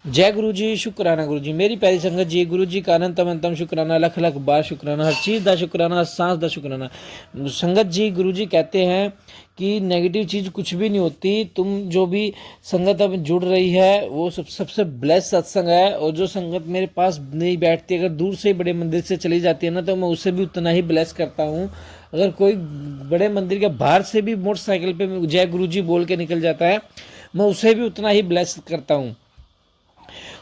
जय गुरु जी, शुकराना गुरु जी। मेरी प्यारी संगत जी, गुरु जी का अनंतम अनंतम शुकराना, लख लख बार शुकराना, हर चीज़ का शुकराना, हर सांस का शुकराना। संगत जी, गुरु जी कहते हैं कि नेगेटिव चीज़ कुछ भी नहीं होती। तुम जो भी संगत अब जुड़ रही है वो सबसे ब्लेस सत्संग है। और जो संगत मेरे पास नहीं बैठती, अगर दूर से बड़े मंदिर से चली जाती है ना, तो मैं उससे भी उतना ही ब्लेस करता हूँ। अगर कोई बड़े मंदिर के बाहर से भी मोटरसाइकिल पे जय गुरु जी बोल के निकल जाता है, मैं उसे भी उतना ही ब्लेस करता हूँ।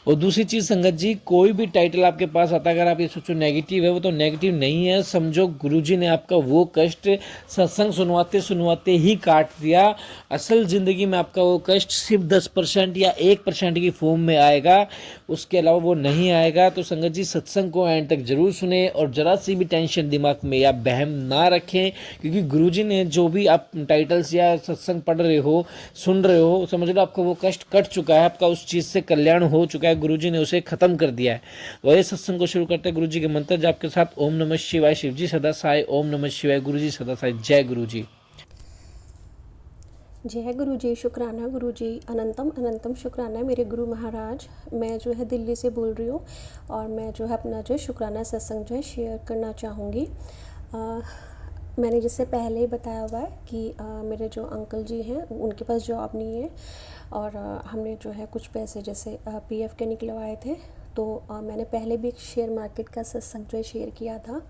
और दूसरी चीज़ संगत जी, कोई भी टाइटल आपके पास आता है, अगर आप ये सोचो नेगेटिव है, वो तो नेगेटिव नहीं है। समझो गुरुजी ने आपका वो कष्ट सत्संग सुनवाते सुनवाते ही काट दिया। असल ज़िंदगी में आपका वो कष्ट सिर्फ 10% या 1% की फॉर्म में आएगा, उसके अलावा वो नहीं आएगा। तो संगत जी, सत्संग को एंड तक जरूर सुने और जरा सी भी टेंशन दिमाग में या बहम ना रखें, क्योंकि गुरुजी ने जो भी आप टाइटल्स या सत्संग पढ़ रहे हो, सुन रहे हो, समझ लो आपका वो कष्ट कट चुका है, आपका उस चीज़ से कल्याण हो चुका है, गुरुजी ने उसे खत्म कर दिया है। वही सत्संग को शुरू करते हैं गुरुजी के मंत्र जाप के साथ। ओम नमः शिवाय, शिवजी सदा साई। ओम नमः शिवाय, गुरुजी सदा साई। जय गुरुजी। जय गुरु जी, शुक्राना गुरु जी, अनंतम अनंतम शुक्राना मेरे गुरु महाराज। मैं जो है दिल्ली से बोल रही हूँ और मैं जो है अपना जो है शुक्राना सत्संग जो है शेयर करना चाहूँगी। मैंने जिससे पहले ही बताया हुआ है कि मेरे जो अंकल जी हैं उनके पास जॉब नहीं है और हमने जो है कुछ पैसे जैसे पीएफ के निकलवाए थे। तो मैंने पहले भी एक शेयर मार्केट का सत्संग जो है शेयर किया था,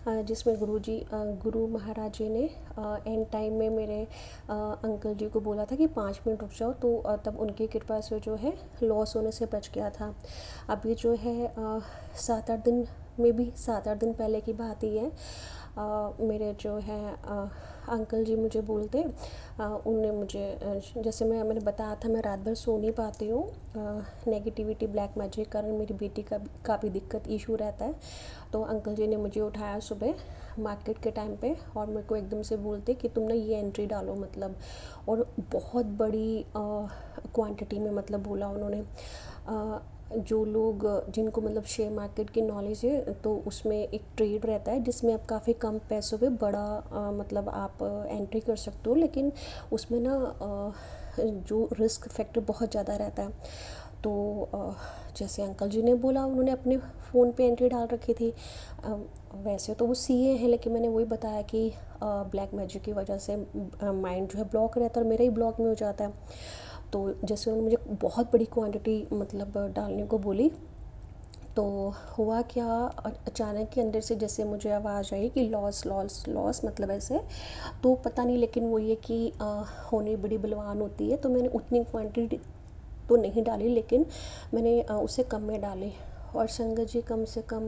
जिसमें गुरु महाराज जी ने एंड टाइम में मेरे अंकल जी को बोला था कि 5 मिनट रुक जाओ, तो तब उनकी कृपा से जो है लॉस होने से बच गया था। अभी जो है 7-8 दिन में भी 7-8 दिन पहले की बात ही है। मेरे जो है अंकल जी मुझे बोलते, उनने मुझे जैसे मैंने बताया था मैं रात भर सो नहीं पाती हूँ, नेगेटिविटी ब्लैक मैजिक के कारण मेरी बेटी का काफ़ी दिक्कत इशू रहता है। तो अंकल जी ने मुझे उठाया सुबह मार्केट के टाइम पे और मेरे को एकदम से बोलते कि तुम ना ये एंट्री डालो, मतलब और बहुत बड़ी क्वांटिटी में, मतलब बोला उन्होंने। जो लोग जिनको मतलब शेयर मार्केट की नॉलेज है, तो उसमें एक ट्रेड रहता है जिसमें आप काफ़ी कम पैसों पे बड़ा मतलब आप एंट्री कर सकते हो, लेकिन उसमें ना जो रिस्क फैक्टर बहुत ज़्यादा रहता है। तो जैसे अंकल जी ने बोला, उन्होंने अपने फ़ोन पे एंट्री डाल रखी थी। वैसे तो वो सीए हैं, लेकिन मैंने वही बताया कि ब्लैक मैजिक की वजह से माइंड जो है ब्लॉक रहता है और मेरा ही ब्लॉक में हो जाता है। तो जैसे उन्होंने मुझे बहुत बड़ी क्वांटिटी मतलब डालने को बोली, तो हुआ क्या, अचानक के अंदर से जैसे मुझे आवाज़ आई कि लॉस लॉस लॉस, मतलब ऐसे। तो पता नहीं, लेकिन वो ये कि होनी बड़ी बलवान होती है, तो मैंने उतनी क्वांटिटी तो नहीं डाली, लेकिन मैंने उससे कम में डाली। और संगत जी, कम से कम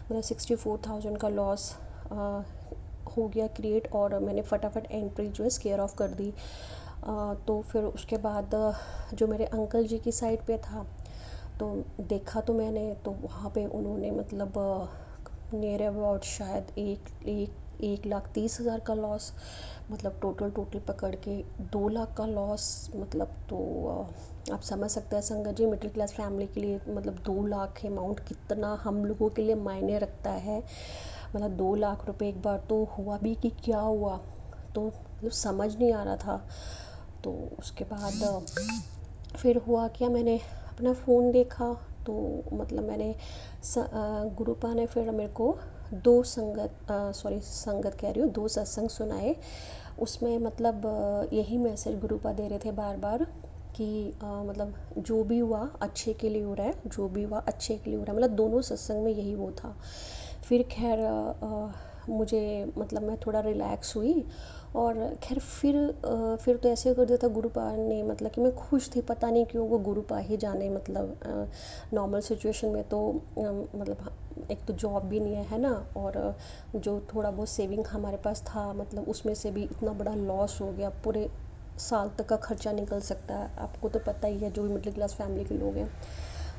मेरा 64,000 का लॉस हो गया क्रिएट, और मैंने फटाफट एंट्री जो है स्केयर ऑफ कर दी। तो फिर उसके बाद जो मेरे अंकल जी की साइड पे था, तो देखा तो मैंने, तो वहाँ पे उन्होंने मतलब नियर अबाउट शायद 1,30,000 का लॉस, मतलब टोटल टोटल पकड़ के 2 लाख का लॉस, मतलब। तो आप समझ सकते हैं संगत जी, मिडिल क्लास फैमिली के लिए मतलब 2 लाख अमाउंट कितना हम लोगों के लिए मायने रखता है। मतलब 2 लाख रुपए एक बार तो हुआ भी कि क्या हुआ, तो मतलब समझ नहीं आ रहा था। तो उसके बाद फिर हुआ क्या, मैंने अपना फ़ोन देखा, तो मतलब मैंने गुरुपा ने फिर मेरे को दो संगत कह रही हूँ, दो सत्संग सुनाए। उसमें मतलब यही मैसेज गुरुपा दे रहे थे बार बार कि मतलब जो भी हुआ अच्छे के लिए हो रहा है, जो भी हुआ अच्छे के लिए हो रहा है, मतलब दोनों सत्संग में यही वो था। फिर खैर मुझे मतलब मैं थोड़ा रिलैक्स हुई, और खैर फिर तो ऐसे कर दिया था गुरुपा ने, मतलब कि मैं खुश थी, पता नहीं क्यों, वो गुरुपा ही जाने। मतलब नॉर्मल सिचुएशन में तो मतलब एक तो जॉब भी नहीं है ना, और जो थोड़ा बहुत सेविंग हमारे पास था, मतलब उसमें से भी इतना बड़ा लॉस हो गया, पूरे साल तक का खर्चा निकल सकता है, आपको तो पता ही है जो भी मिडिल क्लास फैमिली के लोग हैं।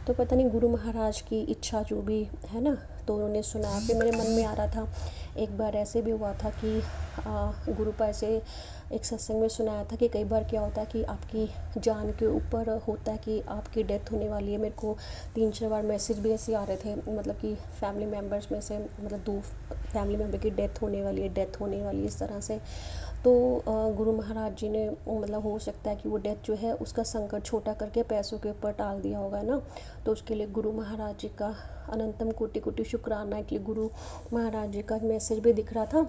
तो पता नहीं गुरु महाराज की इच्छा जो भी है ना, तो उन्होंने सुना। फिर मेरे मन में आ रहा था, एक बार ऐसे भी हुआ था कि गुरुपा से एक सत्संग में सुनाया था कि कई बार क्या होता है कि आपकी जान के ऊपर होता है कि आपकी डेथ होने वाली है। मेरे को 3-4 बार मैसेज भी ऐसे आ रहे थे, मतलब कि फैमिली मेम्बर्स में से, मतलब 2 फैमिली मेम्बर की डेथ होने वाली है, डेथ होने वाली है, इस तरह से। तो गुरु महाराज जी ने मतलब हो सकता है कि वो डेथ जो है उसका संकट छोटा करके पैसों के ऊपर टाल दिया होगा ना। तो उसके लिए गुरु महाराज जी का अनंतम कोटि कोटि शुक्राना है कि गुरु महाराज जी का मैसेज भी दिख रहा था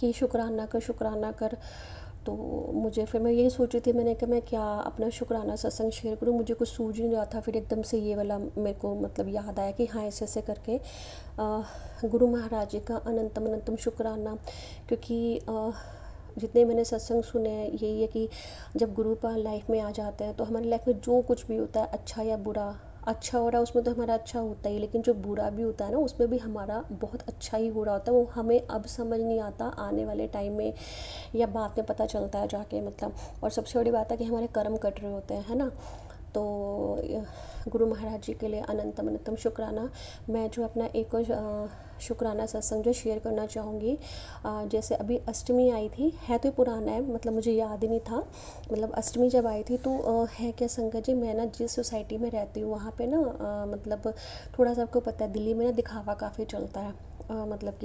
कि शुक्राना कर, शुक्राना कर। तो मुझे फिर मैं यही सोच रही थी, मैंने कहा मैं क्या अपना शुक्राना सत्संग शेयर करूँ, मुझे कुछ सूझ नहीं रहा था। फिर एकदम से ये वाला मेरे को मतलब याद आया कि हाँ ऐसे ऐसे करके गुरु महाराज जी का अनंतम अनंतम शुक्राना। क्योंकि जितने मैंने सत्संग सुने हैं यही है कि जब गुरु पाल लाइफ में आ जाते हैं तो हमारी लाइफ में जो कुछ भी होता है अच्छा या बुरा, अच्छा हो रहा है उसमें तो हमारा अच्छा होता ही, लेकिन जो बुरा भी होता है ना उसमें भी हमारा बहुत अच्छा ही हो रहा होता है। वो हमें अब समझ नहीं आता, आने वाले टाइम में या बाद में पता चलता है जाके मतलब। और सबसे बड़ी बात है कि हमारे कर्म कट रहे होते हैं, है ना। तो गुरु महाराज जी के लिए अनंतम अनंतम शुक्राना। मैं जो अपना एक और शुक्राना सत्संग जो शेयर करना चाहूँगी, जैसे अभी अष्टमी आई थी, है तो पुराना है मतलब मुझे याद ही नहीं था। मतलब अष्टमी जब आई थी तो है क्या संगत जी, मैं ना जिस सोसाइटी में रहती हूँ वहाँ पे ना मतलब थोड़ा सा आपको पता है दिल्ली में ना दिखावा काफ़ी चलता है। मतलब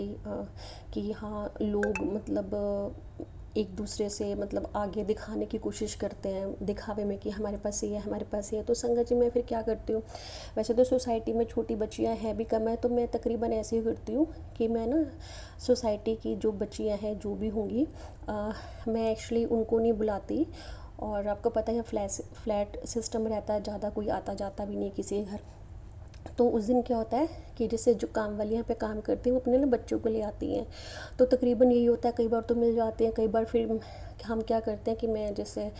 कि हाँ लोग मतलब एक दूसरे से मतलब आगे दिखाने की कोशिश करते हैं दिखावे में कि हमारे पास ये है, हमारे पास ये है। तो संगत जी मैं फिर क्या करती हूँ, वैसे तो सोसाइटी में छोटी बच्चियाँ हैं भी कम है, तो मैं तकरीबन ऐसे ही करती हूँ कि मैं ना सोसाइटी की जो बच्चियाँ हैं जो भी होंगी मैं एक्चुअली उनको नहीं बुलाती। और आपको पता है फ्लैट सिस्टम रहता है, ज़्यादा कोई आता जाता भी नहीं है किसी के घर। तो उस दिन क्या होता है कि जैसे जो काम वाली यहाँ पे काम करती हैं वो अपने ना बच्चों को ले आती हैं। तो तकरीबन यही होता है, कई बार तो मिल जाते हैं, कई बार फिर हम क्या करते हैं कि मैं जैसे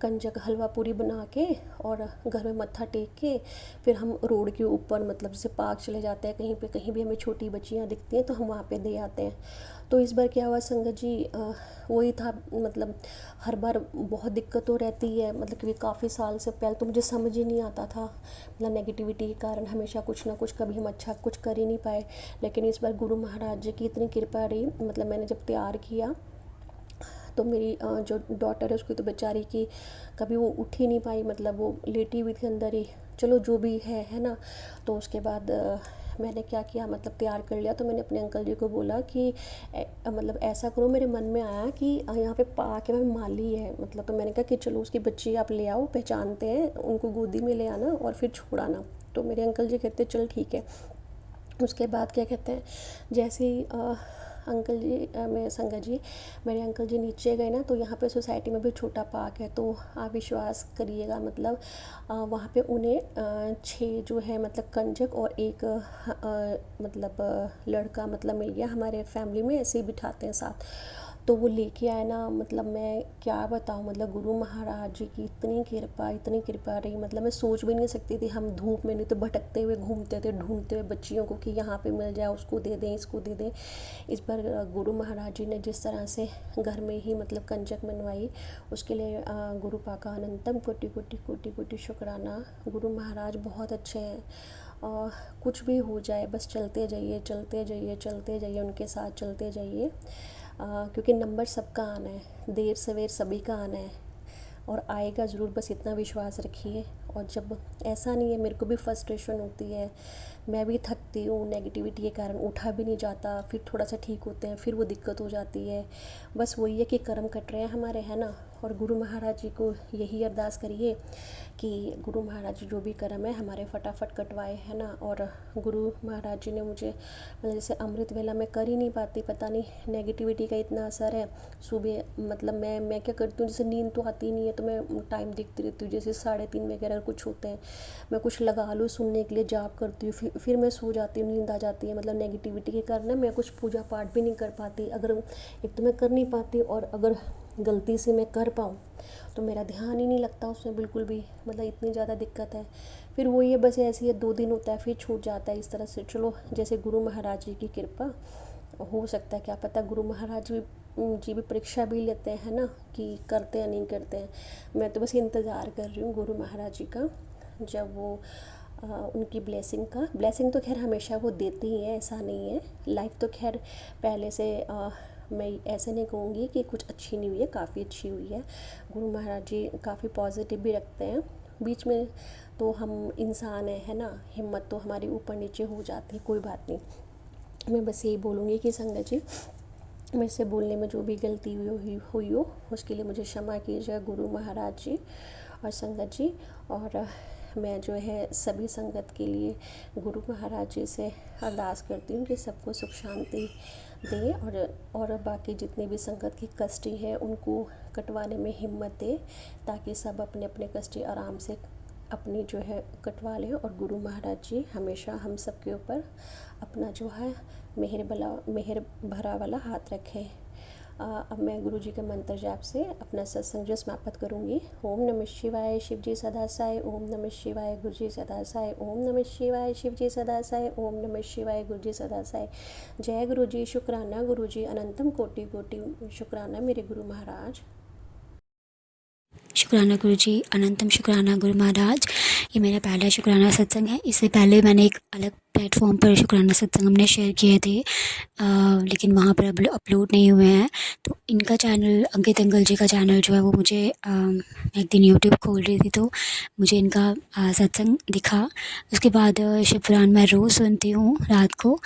कंजक हलवा पूरी बना के और घर में मत्था टेक के फिर हम रोड के ऊपर मतलब जैसे पार्क चले जाते हैं, कहीं भी हमें छोटी बच्चियाँ दिखती हैं तो हम वहाँ पे दे आते हैं। तो इस बार क्या हुआ संगत जी, वही था मतलब हर बार बहुत दिक्कत तो रहती है मतलब क्योंकि काफ़ी साल से पहले तो मुझे समझ ही नहीं आता था, मतलब नेगेटिविटी के कारण हमेशा कुछ ना कुछ कभी हम अच्छा कुछ कर ही नहीं पाए। लेकिन इस बार गुरु महाराज जी की इतनी कृपा रही, मतलब मैंने जब तैयार किया तो मेरी जो डॉटर है उसकी तो बेचारी की कभी वो उठ ही नहीं पाई, मतलब वो लेटी हुई थी अंदर ही। चलो जो भी है ना। तो उसके बाद मैंने क्या किया मतलब तैयार कर लिया, तो मैंने अपने अंकल जी को बोला कि मतलब ऐसा करो, मेरे मन में आया कि यहाँ पे आके मैं माली है मतलब, तो मैंने कहा कि चलो उसकी बच्ची आप ले आओ, पहचानते हैं उनको, गोदी में ले आना और फिर छोड़ाना। तो मेरे अंकल जी कहते चल ठीक है। उसके बाद क्या कहते हैं, जैसे ही अंकल जी मेरे संगत जी मेरे अंकल जी नीचे गए ना, तो यहाँ पे सोसाइटी में भी छोटा पार्क है। तो आप विश्वास करिएगा मतलब वहाँ पे उन्हें 6 जो है मतलब कंजक और एक मतलब लड़का मतलब मिल गया, हमारे फैमिली में ऐसे ही बिठाते हैं साथ। तो वो लेके आए ना, मतलब मैं क्या बताऊँ, मतलब गुरु महाराज जी की इतनी कृपा रही, मतलब मैं सोच भी नहीं सकती थी। हम धूप में नहीं तो भटकते हुए घूमते थे ढूंढते हुए बच्चियों को कि यहाँ पे मिल जाए, उसको दे दें, इसको दे दें। इस बार गुरु महाराज जी ने जिस तरह से घर में ही मतलब कंजक मनवाई, उसके लिए गुरु पाका अनंतम कोटि कोटि कोटि कोटि शुक्राना। गुरु महाराज बहुत अच्छे हैं। कुछ भी हो जाए बस चलते जाइए, चलते जाइए, चलते जाइए, उनके साथ चलते जाइए। क्योंकि नंबर सबका आना है, देर सवेर सभी का आना है और आएगा ज़रूर, बस इतना विश्वास रखिए। और जब ऐसा नहीं है, मेरे को भी फ्रस्ट्रेशन होती है, मैं भी थकती हूँ नेगेटिविटी के कारण, उठा भी नहीं जाता, फिर थोड़ा सा ठीक होते हैं फिर वो दिक्कत हो जाती है। बस वही है कि कर्म कट रहे हैं हमारे, है ना। और गुरु महाराज जी को यही अरदास करिए कि गुरु महाराज जी जो भी कर्म है हमारे फटाफट कटवाए, है ना। और गुरु महाराज जी ने मुझे मतलब जैसे अमृत वेला मैं कर ही नहीं पाती, पता नहीं नेगेटिविटी का इतना असर है। सुबह मतलब मैं क्या करती हूँ, जैसे नींद तो आती नहीं है तो मैं टाइम देखती रहती हूँ, जैसे 3:30 वगैरह कुछ होते हैं, मैं कुछ लगा लूँ सुनने के लिए, जाप करती हूँ, फिर मैं सो जाती हूँ, नींद आ जाती है। मतलब नेगेटिविटी के कारण ना मैं कुछ पूजा पाठ भी नहीं कर पाती। अगर एक तो मैं कर नहीं पाती, और अगर गलती से मैं कर पाऊँ तो मेरा ध्यान ही नहीं लगता उसमें बिल्कुल भी, मतलब इतनी ज़्यादा दिक्कत है। फिर वो ये बस ऐसे ही 2 दिन होता है फिर छूट जाता है इस तरह से। चलो जैसे गुरु महाराज जी की कृपा, हो सकता है क्या पता गुरु महाराज जी भी परीक्षा भी लेते हैं ना कि करते हैं नहीं करते हैं। मैं तो बस इंतज़ार कर रही हूँ गुरु महाराज जी का, जब वो उनकी ब्लेसिंग तो खैर हमेशा वो देते ही हैं, ऐसा नहीं है। लाइफ तो खैर पहले से मैं ऐसे नहीं कहूँगी कि कुछ अच्छी नहीं हुई है, काफ़ी अच्छी हुई है। गुरु महाराज जी काफ़ी पॉजिटिव भी रखते हैं। बीच में तो हम इंसान हैं, है ना, हिम्मत तो हमारी ऊपर नीचे हो जाती है, कोई बात नहीं। मैं बस यही बोलूँगी कि संगत जी मेरे से बोलने में जो भी गलती हुई हो उसके लिए मुझे क्षमा कीजिए गुरु महाराज जी और संगत जी। और मैं जो है सभी संगत के लिए गुरु महाराज जी से अरदास करती हूँ कि सबको सुख शांति दे और बाकी जितने भी संगत की कष्टी हैं उनको कटवाने में हिम्मत दे, ताकि सब अपने अपने कष्टी आराम से अपनी जो है कटवा लें। और गुरु महाराज जी हमेशा हम सबके ऊपर अपना जो है मेहर भरा वाला हाथ रखें। अब मैं गुरु जी के मंत्र जाप से अपना सत्संग जो समाप्त करूँगी। ओम नमः शिवाय शिव जी सदा साई, ओम नमः शिवाय गुरु जी सदा साई, ओम नमः शिवाय शिव जी सदा साई, ओम नमः शिवाय गुरु जी सदा साई। जय गुरु जी, शुक्राना गुरु जी, अनंतम कोटि कोटि शुक्राना मेरे गुरु महाराज। शुक्राना गुरु जी, अनंतम शुक्राना गुरु महाराज। ये मेरा पहला शुक्राना सत्संग है। इससे पहले मैंने एक अलग प्लेटफॉर्म पर शुक्राना सत्संग हमने शेयर किए थे, लेकिन वहाँ पर अपलोड नहीं हुए हैं। तो इनका चैनल, अंकित अंकल जी का चैनल जो है वो मुझे एक दिन यूट्यूब खोल रही थी तो मुझे इनका सत्संग दिखा। उसके बाद शिव पुराण मैं रोज़ सुनती हूँ रात को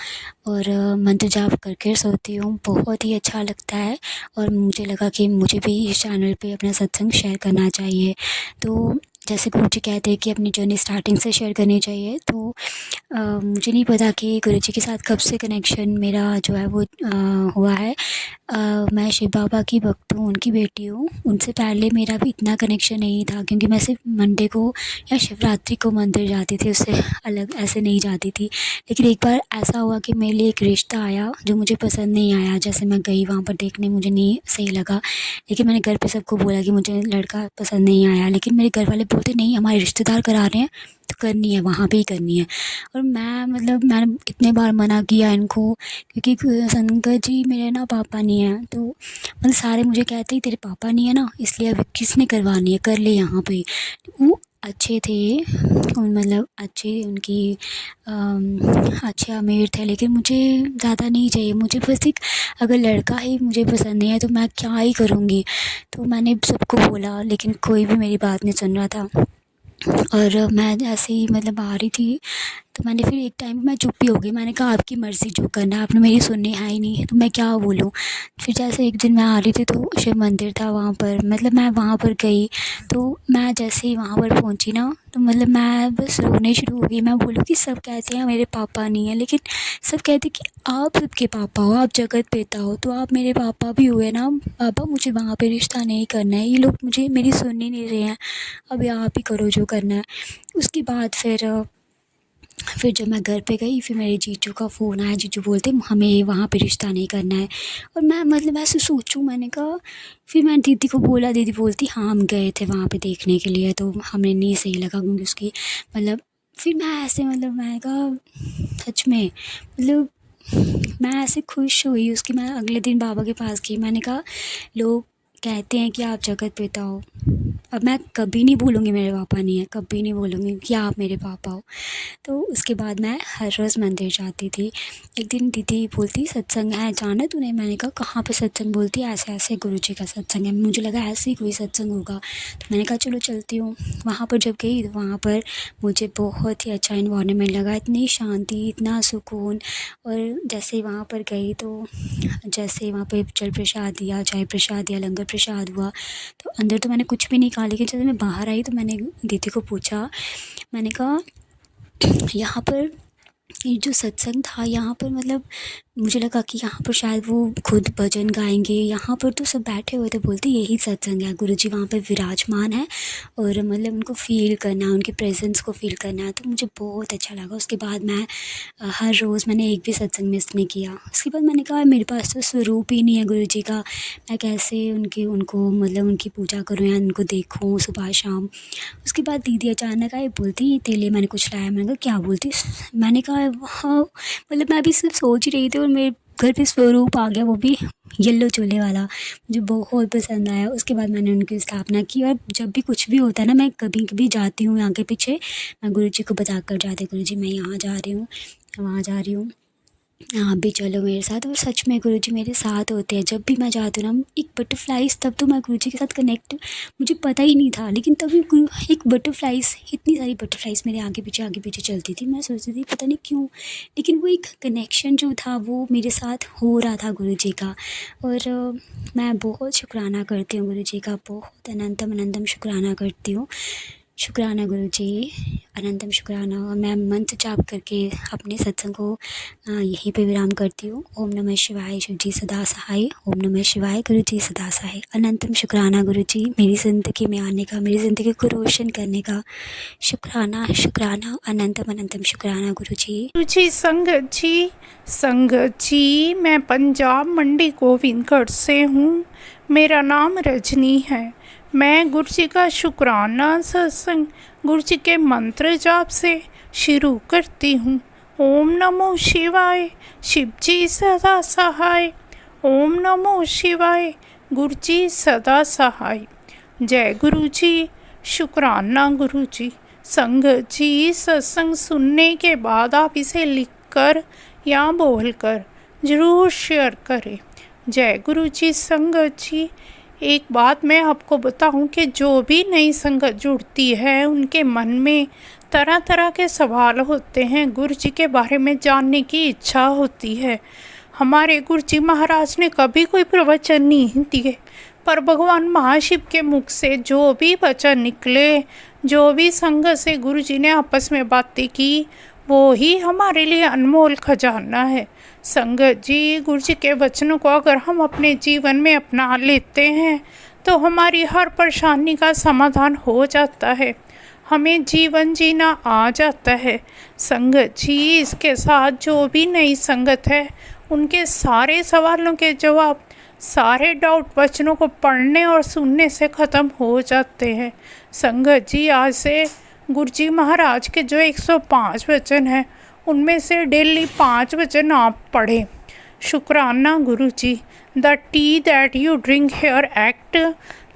और मंत्र जाप करके सोती हूँ। बहुत ही अच्छा लगता है और मुझे लगा कि मुझे भी इस चैनल पे अपना सत्संग शेयर करना चाहिए। तो जैसे गुरु जी कहते हैं कि अपनी जर्नी स्टार्टिंग से शेयर करनी चाहिए, तो मुझे नहीं पता कि गुरु जी के साथ कब से कनेक्शन मेरा जो है वो हुआ है। मैं शिव बाबा की भक्त हूँ, उनकी बेटी हूँ। उनसे पहले मेरा भी इतना कनेक्शन नहीं था, क्योंकि मैं सिर्फ मंडे को या शिवरात्रि को मंदिर जाती थी, उससे अलग ऐसे नहीं जाती थी। लेकिन एक बार ऐसा हुआ कि मेरे लिए एक रिश्ता आया जो मुझे पसंद नहीं आया। जैसे मैं गई वहाँ पर देखने, मुझे नहीं सही लगा, लेकिन मैंने घर पे सबको बोला कि मुझे लड़का पसंद नहीं आया। लेकिन मेरे घर वाले बोलते नहीं, हमारे रिश्तेदार करा रहे हैं तो करनी है, वहाँ पे ही करनी है। और मैंने इतने बार मना किया इनको, क्योंकि संगत जी मेरे ना पापा नहीं हैं। तो मतलब सारे मुझे कहते ही तेरे पापा नहीं है ना, इसलिए अब किसने करवानी है, कर ले यहाँ पे। वो अच्छे थे, मतलब अच्छे उनकी अच्छे अमीर थे, लेकिन मुझे ज़्यादा नहीं चाहिए। मुझे बस एक, अगर लड़का ही मुझे पसंद नहीं है तो मैं क्या ही करूँगी। तो मैंने सबको बोला, लेकिन कोई भी मेरी बात नहीं सुन रहा था। और मैं ऐसे ही मतलब आ रही थी, तो मैंने फिर एक टाइम मैं चुप ही हो गई। मैंने कहा आपकी मर्ज़ी, जो करना है, आपने मेरी सुननी है ही नहीं तो मैं क्या बोलूँ। फिर जैसे एक दिन मैं आ रही थी तो शिव मंदिर था वहाँ पर, मतलब मैं वहाँ पर गई। तो मैं जैसे ही वहाँ पर पहुँची ना, तो मतलब मैं बस रोने शुरू हो गई। मैं बोलूँ कि सब कहते हैं मेरे पापा नहीं है, लेकिन सब कहते कि आप सबके पापा हो, आप जगत पिता हो, तो आप मेरे पापा भी हुए ना। पापा मुझे वहाँ पे रिश्ता नहीं करना है, ये लोग मुझे मेरी सुन ही नहीं रहे हैं, अब आप ही करो जो करना है। उसके बाद फिर जब मैं घर पे गई, फिर मेरे जीजू का फ़ोन आया। जीजू बोलते हमें वहाँ पे रिश्ता नहीं करना है। और मैं मतलब ऐसे सोचूँ, मैंने कहा, फिर मैंने दीदी को बोला, दीदी बोलती हाँ हम गए थे वहाँ पे देखने के लिए, तो हमें नहीं सही लगा, क्योंकि उसकी मतलब, फिर मैं ऐसे मतलब मैंने कहा सच में, मतलब मैं ऐसे खुश हुई उसकी। मैं अगले दिन बाबा के पास गई, मैंने कहा लोग कहते हैं कि आप जगत पिता हो, अब मैं कभी नहीं भूलूँगी मेरे पापा नहीं है, कभी नहीं बोलूँगी कि आप मेरे पापा हो। तो उसके बाद मैं हर रोज़ मंदिर जाती थी। एक दिन दीदी बोलती सत्संग है, जाना तूने? मैंने कहा कहाँ पे सत्संग? बोलती ऐसे ऐसे गुरुजी का सत्संग है। मुझे लगा ऐसे ही कोई सत्संग होगा, तो मैंने कहा चलो चलती हूँ। वहाँ पर जब गई तो वहाँ पर मुझे बहुत ही अच्छा इन्वायरमेंट लगा, इतनी शांति, इतना सुकून। और जैसे ही वहाँ पर गई तो जैसे ही वहाँ पे जल प्रसाद दिया, चाय प्रसाद दिया, लंगर प्रसाद हुआ, तो अंदर तो मैंने कुछ भी नहीं कहा। लेकिन जब मैं बाहर आई तो मैंने दीदी को पूछा, मैंने कहा यहाँ पर ये जो सत्संग था, यहाँ पर मतलब मुझे लगा कि यहाँ पर शायद वो खुद भजन गाएंगे, यहाँ पर तो सब बैठे हुए थे। बोलते यही सत्संग है, गुरुजी वहाँ पे विराजमान है और मतलब उनको फ़ील करना है, उनके प्रेजेंस को फ़ील करना है। तो मुझे बहुत अच्छा लगा। उसके बाद मैं हर रोज़ मैंने एक भी सत्संग मिस नहीं किया। उसके बाद मैंने कहा मेरे पास तो स्वरूप ही नहीं है गुरुजी का, मैं कैसे उनको मतलब उनकी पूजा करूँ या उनको देखूँ सुबह शाम। उसके बाद दीदी अचानक आई, बोलती तेरे लिए मैंने कुछ लाया। मैंने कहा क्या? बोलती मैंने कहा हाँ, मतलब मैं अभी सिर्फ सोच ही रही थी और मेरे घर पे स्वरूप आ गया, वो भी येलो चोले वाला। मुझे बहुत पसंद आया। उसके बाद मैंने उनकी स्थापना की और जब भी कुछ भी होता है ना, मैं कभी कभी जाती हूँ आगे पीछे, मैं गुरुजी को बता कर जाती, गुरुजी मैं यहाँ जा रही हूँ, वहाँ जा रही हूँ। आप भी चलो मेरे साथ। और सच में गुरुजी मेरे साथ होते हैं जब भी मैं जाती हूँ ना। एक बटरफ्लाइज़, तब तो मैं गुरुजी के साथ कनेक्ट, मुझे पता ही नहीं था, लेकिन तभी गुरु एक बटरफ्लाइज़, इतनी सारी बटरफ्लाइज़ मेरे आगे पीछे चलती थी। मैं सोचती थी पता नहीं क्यों, लेकिन वो एक कनेक्शन जो था वो मेरे साथ हो रहा था गुरुजी का। और मैं बहुत शुक्राना करती हूँ गुरुजी का, बहुत अनंतम अनंतम शुक्राना करती हूँ। शुक्राना गुरुजी, अनंतम शुक्राना। और मैं मंत्र जाप करके अपने सत्संग को यहीं पे विराम करती हूँ। ओम नमः शिवाय, शिव जी सदा सहाय। ओम नमः शिवाय, गुरु जी सदा सहाय। अनंतम शुक्राना गुरु जी, मेरी ज़िंदगी में आने का, मेरी ज़िंदगी को रोशन करने का। शुक्राना शुक्राना, अनंतम अनंतम शुक्राना गुरु जी। जी संगत जी, मैं पंजाब मंडी गोविंदगढ़ से हूँ। मेरा नाम रजनी है। मैं गुरु जी का शुक्राना सत्संग गुरु जी के मंत्र जाप से शुरू करती हूँ। ओम नमो शिवाय, शिव जी सदा सहाय। ओम नमो शिवाय, गुरु जी सदा सहाय। जय गुरु जी, शुक्राना गुरु जी। संगत जी, सत्संग सुनने के बाद आप इसे लिखकर या बोलकर ज़रूर शेयर करें। जय गुरु जी। संगत जी, एक बात मैं आपको बताऊं कि जो भी नई संगत जुड़ती है उनके मन में तरह तरह के सवाल होते हैं, गुरु जी के बारे में जानने की इच्छा होती है। हमारे गुरु जी महाराज ने कभी कोई प्रवचन नहीं दिए, पर भगवान महाशिव के मुख से जो भी वचन निकले, जो भी संगत से गुरु जी ने आपस में बातें की, वो ही हमारे लिए अनमोल खजाना है। संगत जी, गुरु जी के वचनों को अगर हम अपने जीवन में अपना लेते हैं तो हमारी हर परेशानी का समाधान हो जाता है, हमें जीवन जीना आ जाता है। संगत जी, इसके साथ जो भी नई संगत है उनके सारे सवालों के जवाब, सारे डाउट वचनों को पढ़ने और सुनने से ख़त्म हो जाते हैं। संगत जी, आज से गुरु जी महाराज के जो 105 वचन हैं उनमें से डेली 5 वचन आप पढ़ें। शुक्राना Guru ji. The tea that you drink here act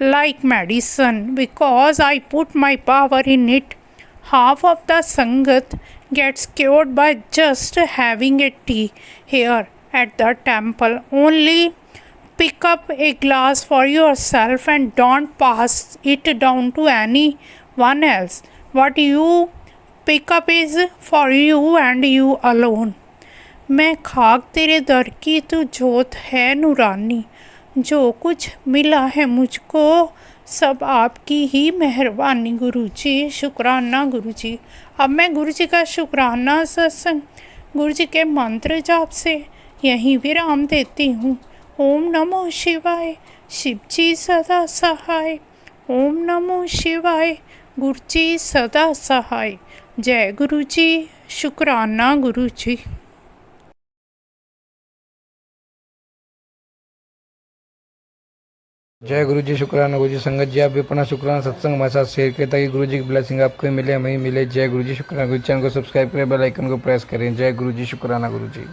like medicine because I put my power in it. Half of the sangat gets cured by just having a tea here at the temple. Only pick up a glass for yourself and don't pass it down to anyone else. What you pick up is for you and you alone. मैं खाक तेरे दर की, तू जोत है नूरानी। जो कुछ मिला है मुझको सब आपकी ही मेहरबानी गुरु जी। शुक्राना गुरु जी। अब मैं गुरु जी का शुक्राना सत्संग गुरु जी के मंत्र जाप से यहीं विराम देती हूँ। ओम नमो शिवाय, शिव जी सदा सहाय। ओम नमो शिवाय, गुरु जी सदा सहाय। जय गुरु जी। शुक्राना गुरु जी। जय गुरु जी। शुक्राना गुरु जी। संगत जी, आप भी अपना शुक्राना सत्संग हमारे साथ शेयर करें ताकि गुरु जी की ब्लेसिंग आपको मिले, हमें मिले। जय गुरु जी। शुक्राना गुरु जी। चैनल को सब्सक्राइब करें, बेल आइकन को प्रेस करें। जय गुरु जी। शुक्राना गुरु जी।